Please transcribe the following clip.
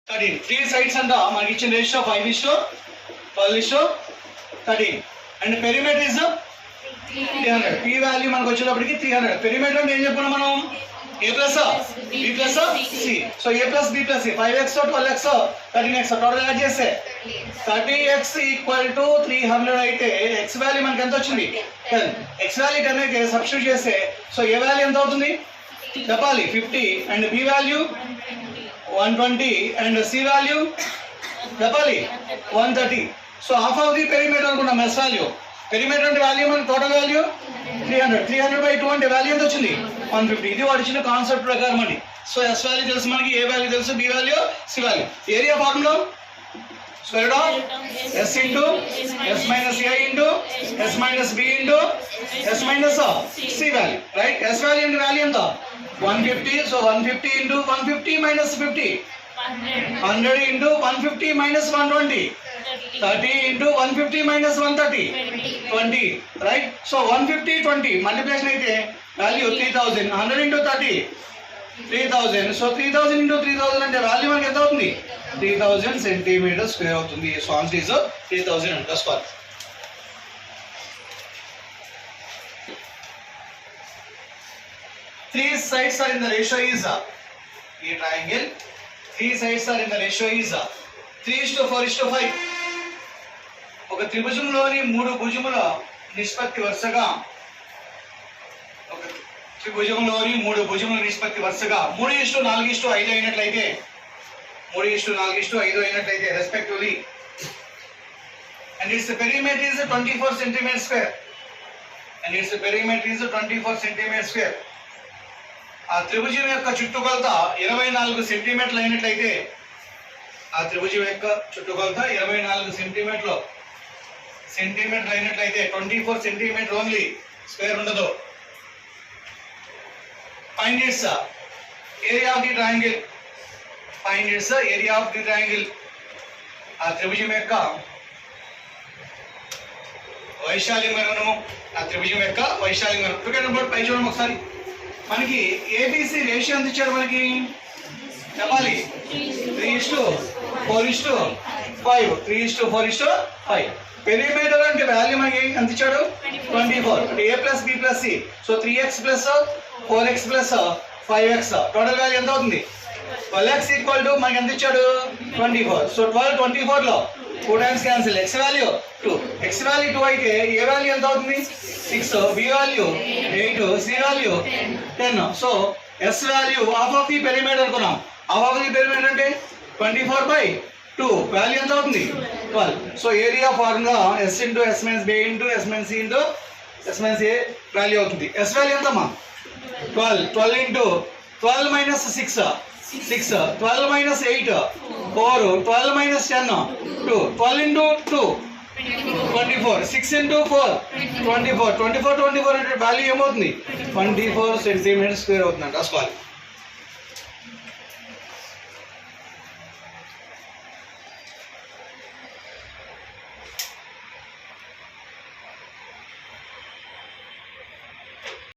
13. 3 sides and మనకి ఇచ్చిన ratio 5:12:13 and perimeter is 300. P value మనకు వచ్చేటప్పటికి 300. పెరిమీటర్ అంటే ఏం చెప్పుకున్నాం మనం? a plus b plus c. So a plus b plus c 5x 12x 13x total add చేస్తే 30x ఈక్వల్ టు 300 అయితే x వాల్యూ మనకి ఎంత వచ్చింది? 10. x వాల్యూ 10 అయితే సబ్స్టిట్యూట్ చేస్తే సో a వాల్యూ ఎంత అవుతుంది చెప్పాలి? 50 and b value 120 and c value చెప్పాలి 130. So half of the perimeter అనుకున్నాం s వాల్యూ. పెరిమీటర్ అంటే వాల్యూ మన టోటల్ వాల్యూ 300. 300/2 అంటే వాల్యూ ఎంత వచ్చింది? 150. ఇది వాడు ఇచ్చిన కాన్సెప్ట్ ప్రకారం అండి. సో ఎస్ వాల్యూ తెలుసు మనకి, ఏ వాల్యూ తెలుసు, B value, C value. Area formula square of S into S minus A into S minus B into S minus C value. Right? S value అంటే value ఎంత? 150. So 150 into 150 minus 50 100 into 150 minus 120 30 into 150 minus 130 20. Right? So 150 20 multiplication అయితే value 3000. 100 into 30 3000. So 3000 into 3000 అంటే value మనకి ఎంత అవుతుంది? 3000 centimeters square అవుతుంది. So answer is 3000 under square. Three sides are in the ratio is a triangle. Three sides are in the ratio is 3:4:5. ఒక త్రిభుజంలోని మూడు భుజముల నిష్పత్తి వరుసగా 3:4:5 అయినట్లయితే 3:4:5 అయినట్లయితే respectively and its perimeter is 24 centimetre square ఆ త్రిభుజం యొక్క చుట్టుకొలత 24 సెంటీమీటర్లు అయినట్లయితే 24 సెంటీమీటర్ ఓన్లీ, స్క్వేర్ ఉండదు. Find its area of the triangle. ఆ త్రిభుజం యొక్క వైశాల్యం కనుగొనము. పై చూడము ఒకసారి. మనకి ఏబిసి రేషియో ఎంత ఇచ్చాడు మనకి చెప్పాలి? 3:4:5. 3:4:5. పెరిమీటర్ అంటే వాల్యూ మనకి ఎంత ఇచ్చాడు? 24. అంటే a plus b plus c. So 3x plus 4x plus 5x total value ఎంత అవుతుంది? 12x ఈక్వల్ టు మనకి ఎంత ఇచ్చాడు? 24. సో 12 24 లో 2 times cancel. x value 2. x value 2 అయితే a వాల్యూ ఎంత అవుతుంది? 6. b value 8. c value 10. So s value half of the perimeter అనుకున్నాం. హాఫ్ ఆఫ్ ది పెరిమీటర్ అంటే 24/2. వాల్యూ ఎంత అవుతుంది? 12. So area formula s into s minus b into s minus c into s minus a value అవుతుంది. s value ఎంతమ్మా? 12. 12 into 12 minus 6 12 minus 8 4 12 minus 10 2 12 into 2 24 6 into 4 24 అంటే value ఏమవుతుంది? 24 centimetre square అవుతుందంట. రాసుకోవాలి.